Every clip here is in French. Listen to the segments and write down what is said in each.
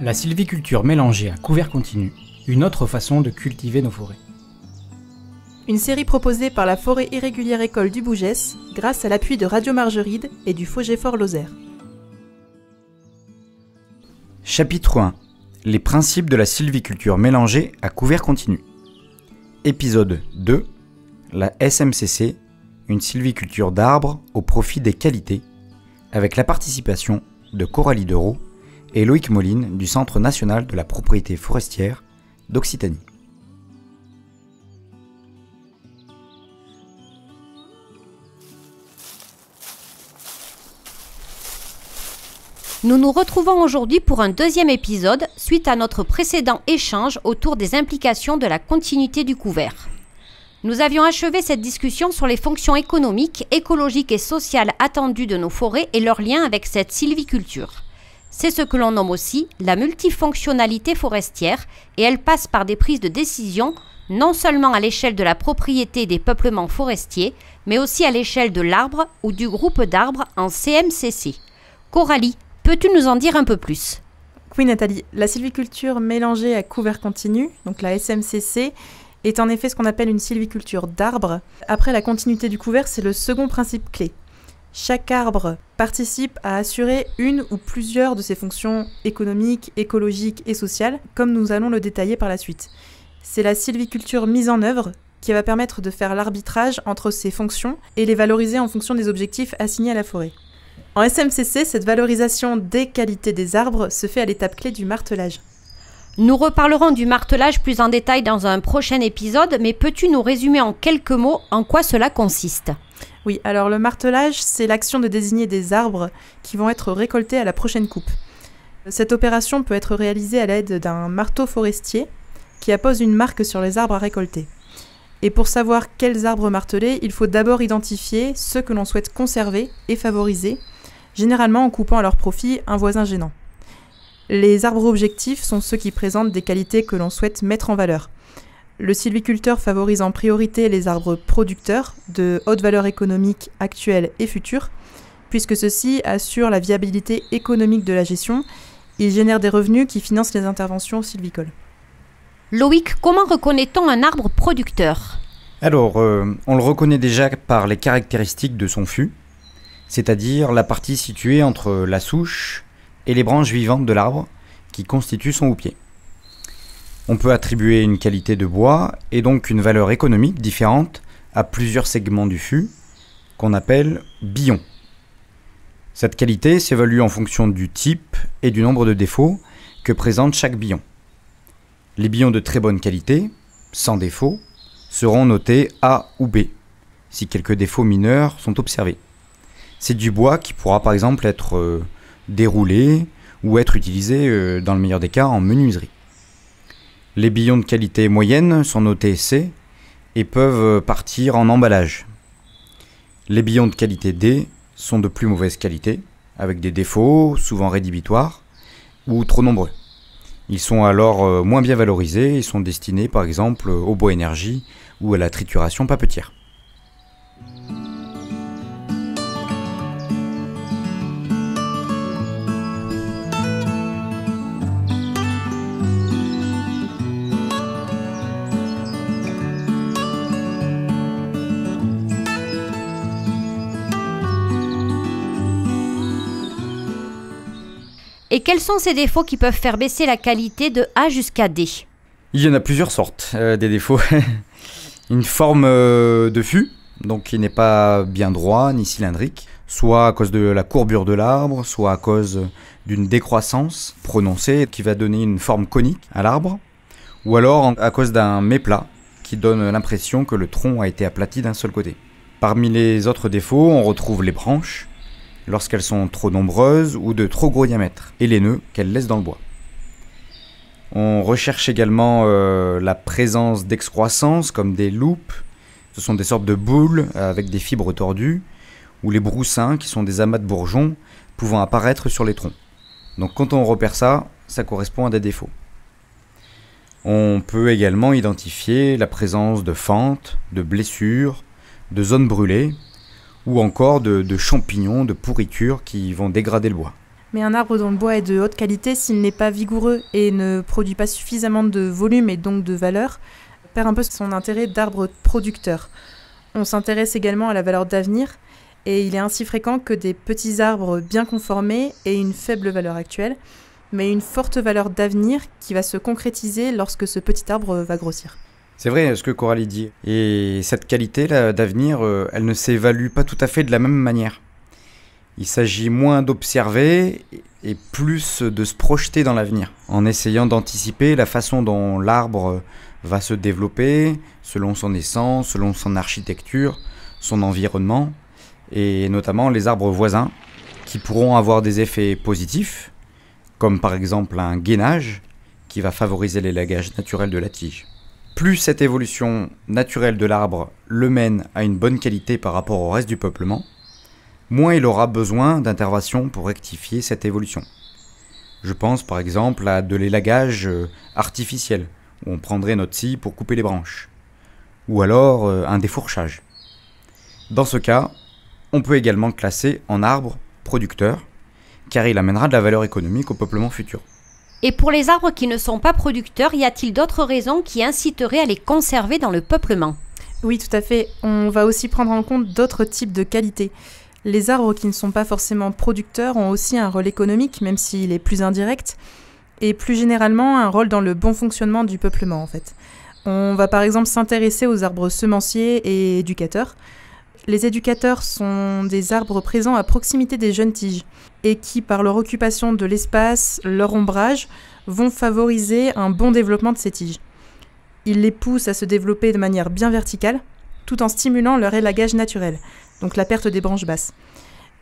La sylviculture mélangée à couvert continu, une autre façon de cultiver nos forêts. Une série proposée par la Forêt irrégulière École du Bougès grâce à l'appui de Radio Margeride et du FOGEFOR Lozère. Chapitre 1. Les principes de la sylviculture mélangée à couvert continu. Épisode 2. La SMCC, une sylviculture d'arbres au profit des qualités, avec la participation de Coralie Dereau et Loïc Moline du Centre national de la propriété forestière d'Occitanie. Nous nous retrouvons aujourd'hui pour un deuxième épisode suite à notre précédent échange autour des implications de la continuité du couvert. Nous avions achevé cette discussion sur les fonctions économiques, écologiques et sociales attendues de nos forêts et leur lien avec cette sylviculture. C'est ce que l'on nomme aussi la multifonctionnalité forestière et elle passe par des prises de décision non seulement à l'échelle de la propriété des peuplements forestiers, mais aussi à l'échelle de l'arbre ou du groupe d'arbres en CMCC. Coralie, peux-tu nous en dire un peu plus ? Oui Nathalie, la sylviculture mélangée à couvert continu, donc la SMCC, est en effet ce qu'on appelle une sylviculture d'arbres. Après la continuité du couvert, c'est le second principe clé. Chaque arbre participe à assurer une ou plusieurs de ses fonctions économiques, écologiques et sociales, comme nous allons le détailler par la suite. C'est la sylviculture mise en œuvre qui va permettre de faire l'arbitrage entre ces fonctions et les valoriser en fonction des objectifs assignés à la forêt. En SMCC, cette valorisation des qualités des arbres se fait à l'étape clé du martelage. Nous reparlerons du martelage plus en détail dans un prochain épisode, mais peux-tu nous résumer en quelques mots en quoi cela consiste ? Oui, alors le martelage, c'est l'action de désigner des arbres qui vont être récoltés à la prochaine coupe. Cette opération peut être réalisée à l'aide d'un marteau forestier qui appose une marque sur les arbres à récolter. Et pour savoir quels arbres marteler, il faut d'abord identifier ceux que l'on souhaite conserver et favoriser, généralement en coupant à leur profit un voisin gênant. Les arbres objectifs sont ceux qui présentent des qualités que l'on souhaite mettre en valeur. Le sylviculteur favorise en priorité les arbres producteurs de haute valeur économique actuelle et future, puisque ceux-ci assurent la viabilité économique de la gestion. Ils génèrent des revenus qui financent les interventions sylvicoles. Loïc, comment reconnaît-on un arbre producteur ? Alors, on le reconnaît déjà par les caractéristiques de son fût, c'est-à-dire la partie située entre la souche et les branches vivantes de l'arbre qui constituent son houppier. On peut attribuer une qualité de bois et donc une valeur économique différente à plusieurs segments du fût qu'on appelle billons. Cette qualité s'évalue en fonction du type et du nombre de défauts que présente chaque billon. Les billons de très bonne qualité, sans défaut, seront notés A ou B, si quelques défauts mineurs sont observés. C'est du bois qui pourra par exemple être déroulé ou être utilisé dans le meilleur des cas en menuiserie. Les billons de qualité moyenne sont notés C et peuvent partir en emballage. Les billons de qualité D sont de plus mauvaise qualité, avec des défauts, souvent rédhibitoires, ou trop nombreux. Ils sont alors moins bien valorisés et sont destinés par exemple au bois énergie ou à la trituration papetière. Et quels sont ces défauts qui peuvent faire baisser la qualité de A jusqu'à D ? Il y en a plusieurs sortes, des défauts. Une forme de fût, donc qui n'est pas bien droit ni cylindrique, soit à cause de la courbure de l'arbre, soit à cause d'une décroissance prononcée qui va donner une forme conique à l'arbre, ou alors à cause d'un méplat qui donne l'impression que le tronc a été aplati d'un seul côté. Parmi les autres défauts, on retrouve les branches, lorsqu'elles sont trop nombreuses ou de trop gros diamètre, et les nœuds qu'elles laissent dans le bois. On recherche également la présence d'excroissance comme des loupes, ce sont des sortes de boules avec des fibres tordues, ou les broussins qui sont des amas de bourgeons pouvant apparaître sur les troncs. Donc quand on repère ça, ça correspond à des défauts. On peut également identifier la présence de fentes, de blessures, de zones brûlées, ou encore de champignons, de pourritures qui vont dégrader le bois. Mais un arbre dont le bois est de haute qualité, s'il n'est pas vigoureux et ne produit pas suffisamment de volume et donc de valeur, perd un peu son intérêt d'arbre producteur. On s'intéresse également à la valeur d'avenir, et il est ainsi fréquent que des petits arbres bien conformés aient une faible valeur actuelle, mais une forte valeur d'avenir qui va se concrétiser lorsque ce petit arbre va grossir. C'est vrai ce que Coralie dit. Et cette qualité là, d'avenir, elle ne s'évalue pas tout à fait de la même manière. Il s'agit moins d'observer et plus de se projeter dans l'avenir, en essayant d'anticiper la façon dont l'arbre va se développer, selon son essence, selon son architecture, son environnement, et notamment les arbres voisins, qui pourront avoir des effets positifs, comme par exemple un gainage, qui va favoriser l'élagage naturel de la tige. Plus cette évolution naturelle de l'arbre le mène à une bonne qualité par rapport au reste du peuplement, moins il aura besoin d'intervention pour rectifier cette évolution. Je pense par exemple à de l'élagage artificiel, où on prendrait notre scie pour couper les branches, ou alors un défourchage. Dans ce cas, on peut également le classer en arbre producteur, car il amènera de la valeur économique au peuplement futur. Et pour les arbres qui ne sont pas producteurs, y a-t-il d'autres raisons qui inciteraient à les conserver dans le peuplement ? Oui, tout à fait. On va aussi prendre en compte d'autres types de qualités. Les arbres qui ne sont pas forcément producteurs ont aussi un rôle économique, même s'il est plus indirect, et plus généralement un rôle dans le bon fonctionnement du peuplement en fait. On va par exemple s'intéresser aux arbres semenciers et éducateurs. Les éducateurs sont des arbres présents à proximité des jeunes tiges et qui, par leur occupation de l'espace, leur ombrage, vont favoriser un bon développement de ces tiges. Ils les poussent à se développer de manière bien verticale, tout en stimulant leur élagage naturel, donc la perte des branches basses.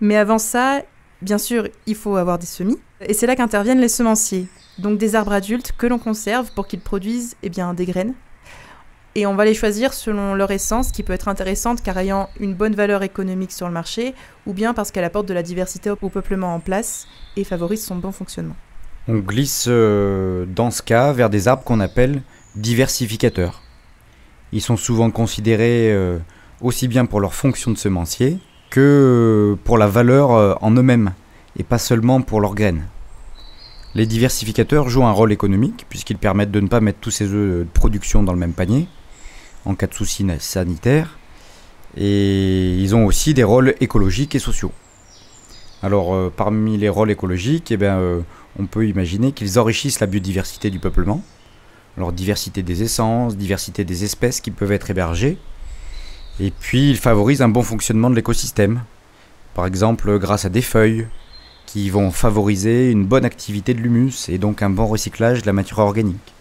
Mais avant ça, bien sûr, il faut avoir des semis, et c'est là qu'interviennent les semenciers, donc des arbres adultes que l'on conserve pour qu'ils produisent des graines. Et on va les choisir selon leur essence, qui peut être intéressante car ayant une bonne valeur économique sur le marché, ou bien parce qu'elle apporte de la diversité au peuplement en place et favorise son bon fonctionnement. On glisse dans ce cas vers des arbres qu'on appelle diversificateurs. Ils sont souvent considérés aussi bien pour leur fonction de semencier que pour la valeur en eux-mêmes, et pas seulement pour leurs graines. Les diversificateurs jouent un rôle économique puisqu'ils permettent de ne pas mettre tous ces œufs de production dans le même panier en cas de soucis sanitaires, et ils ont aussi des rôles écologiques et sociaux. Alors parmi les rôles écologiques, on peut imaginer qu'ils enrichissent la biodiversité du peuplement, alors diversité des essences, diversité des espèces qui peuvent être hébergées, et puis ils favorisent un bon fonctionnement de l'écosystème, par exemple grâce à des feuilles qui vont favoriser une bonne activité de l'humus et donc un bon recyclage de la matière organique.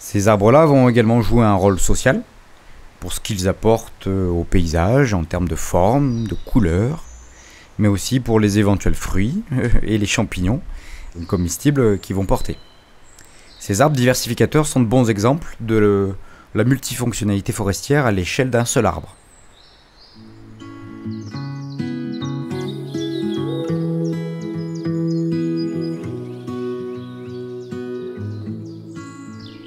Ces arbres-là vont également jouer un rôle social pour ce qu'ils apportent au paysage en termes de forme, de couleur, mais aussi pour les éventuels fruits et les champignons comestibles qu'ils vont porter. Ces arbres diversificateurs sont de bons exemples de la multifonctionnalité forestière à l'échelle d'un seul arbre.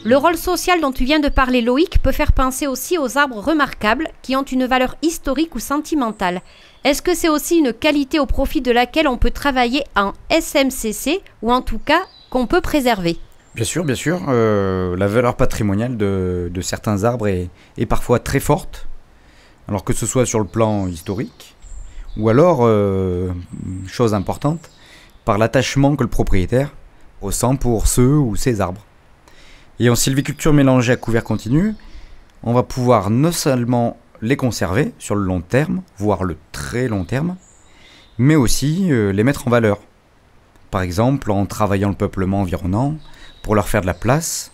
Le rôle social dont tu viens de parler, Loïc, peut faire penser aussi aux arbres remarquables qui ont une valeur historique ou sentimentale. Est-ce que c'est aussi une qualité au profit de laquelle on peut travailler en SMCC, ou en tout cas qu'on peut préserver ? Bien sûr. La valeur patrimoniale de certains arbres est parfois très forte, alors que ce soit sur le plan historique, ou alors, chose importante, par l'attachement que le propriétaire ressent pour ceux ou ces arbres. Et en sylviculture mélangée à couvert continu, on va pouvoir non seulement les conserver sur le long terme, voire le très long terme, mais aussi les mettre en valeur. Par exemple en travaillant le peuplement environnant pour leur faire de la place,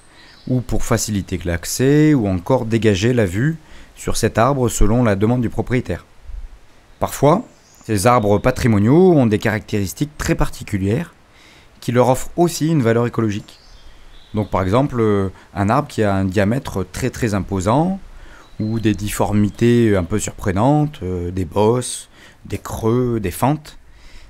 ou pour faciliter l'accès, ou encore dégager la vue sur cet arbre selon la demande du propriétaire. Parfois, ces arbres patrimoniaux ont des caractéristiques très particulières qui leur offrent aussi une valeur écologique. Donc par exemple, un arbre qui a un diamètre très très imposant, ou des difformités un peu surprenantes, des bosses, des creux, des fentes.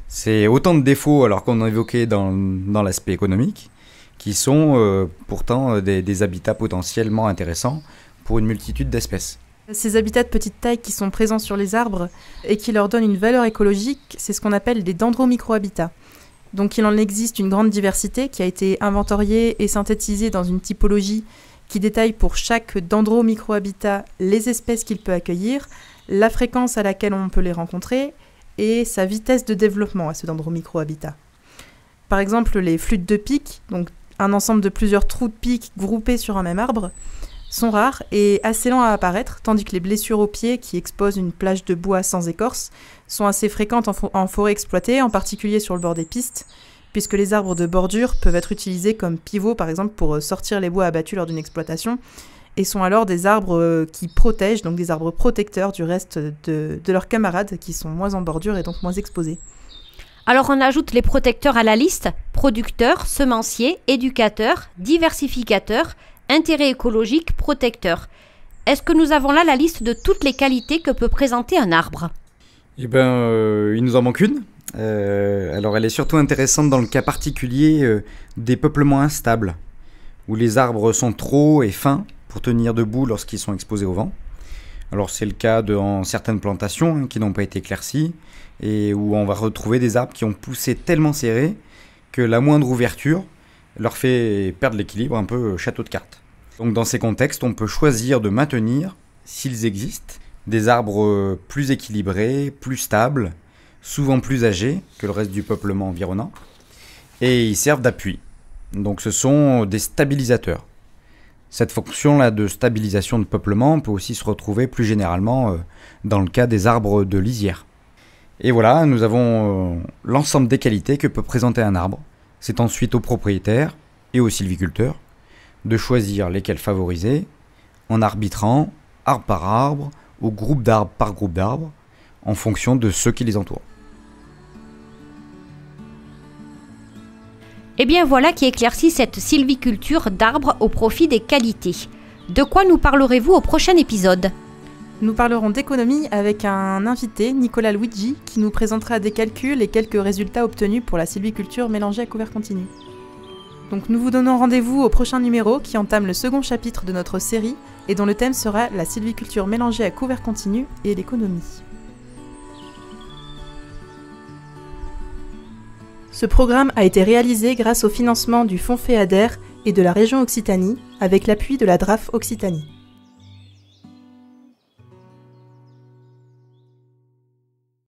C'est autant de défauts alors qu'on a évoqué dans l'aspect économique, qui sont pourtant des habitats potentiellement intéressants pour une multitude d'espèces. Ces habitats de petite taille qui sont présents sur les arbres et qui leur donnent une valeur écologique, c'est ce qu'on appelle des dendromicrohabitats. Donc il en existe une grande diversité qui a été inventoriée et synthétisée dans une typologie qui détaille pour chaque dendromicrohabitat les espèces qu'il peut accueillir, la fréquence à laquelle on peut les rencontrer et sa vitesse de développement à ce dendromicrohabitat. Par exemple, les flûtes de pique, donc un ensemble de plusieurs trous de pique groupés sur un même arbre, sont rares et assez lents à apparaître, tandis que les blessures aux pieds qui exposent une plage de bois sans écorce sont assez fréquentes en forêt exploitée, en particulier sur le bord des pistes, puisque les arbres de bordure peuvent être utilisés comme pivots, par exemple, pour sortir les bois abattus lors d'une exploitation, et sont alors des arbres qui protègent, donc des arbres protecteurs du reste de leurs camarades, qui sont moins en bordure et donc moins exposés. Alors on ajoute les protecteurs à la liste: producteurs, semenciers, éducateurs, diversificateurs, intérêt écologique, protecteurs. Est-ce que nous avons là la liste de toutes les qualités que peut présenter un arbre? Il nous en manque une. Alors elle est surtout intéressante dans le cas particulier des peuplements instables, où les arbres sont trop et fins pour tenir debout lorsqu'ils sont exposés au vent. Alors c'est le cas dans certaines plantations qui n'ont pas été éclaircies, et où on va retrouver des arbres qui ont poussé tellement serrés que la moindre ouverture leur fait perdre l'équilibre, un peu château de cartes. Donc dans ces contextes, on peut choisir de maintenir, s'ils existent, des arbres plus équilibrés, plus stables, souvent plus âgés que le reste du peuplement environnant, et ils servent d'appui. Donc ce sont des stabilisateurs. Cette fonction-là de stabilisation de peuplement peut aussi se retrouver plus généralement dans le cas des arbres de lisière. Et voilà, nous avons l'ensemble des qualités que peut présenter un arbre. C'est ensuite au propriétaire et au sylviculteur de choisir lesquels favoriser en arbitrant arbre par arbre ou groupe d'arbres par groupe d'arbres en fonction de ceux qui les entourent. Et bien voilà qui éclaircit cette sylviculture d'arbres au profit des qualités. De quoi nous parlerez-vous au prochain épisode? Nous parlerons d'économie avec un invité, Nicolas Luigi, qui nous présentera des calculs et quelques résultats obtenus pour la sylviculture mélangée à couvert continu. Donc nous vous donnons rendez-vous au prochain numéro qui entame le second chapitre de notre série et dont le thème sera la sylviculture mélangée à couvert continu et l'économie. Ce programme a été réalisé grâce au financement du Fonds FEADER et de la région Occitanie avec l'appui de la DRAF Occitanie.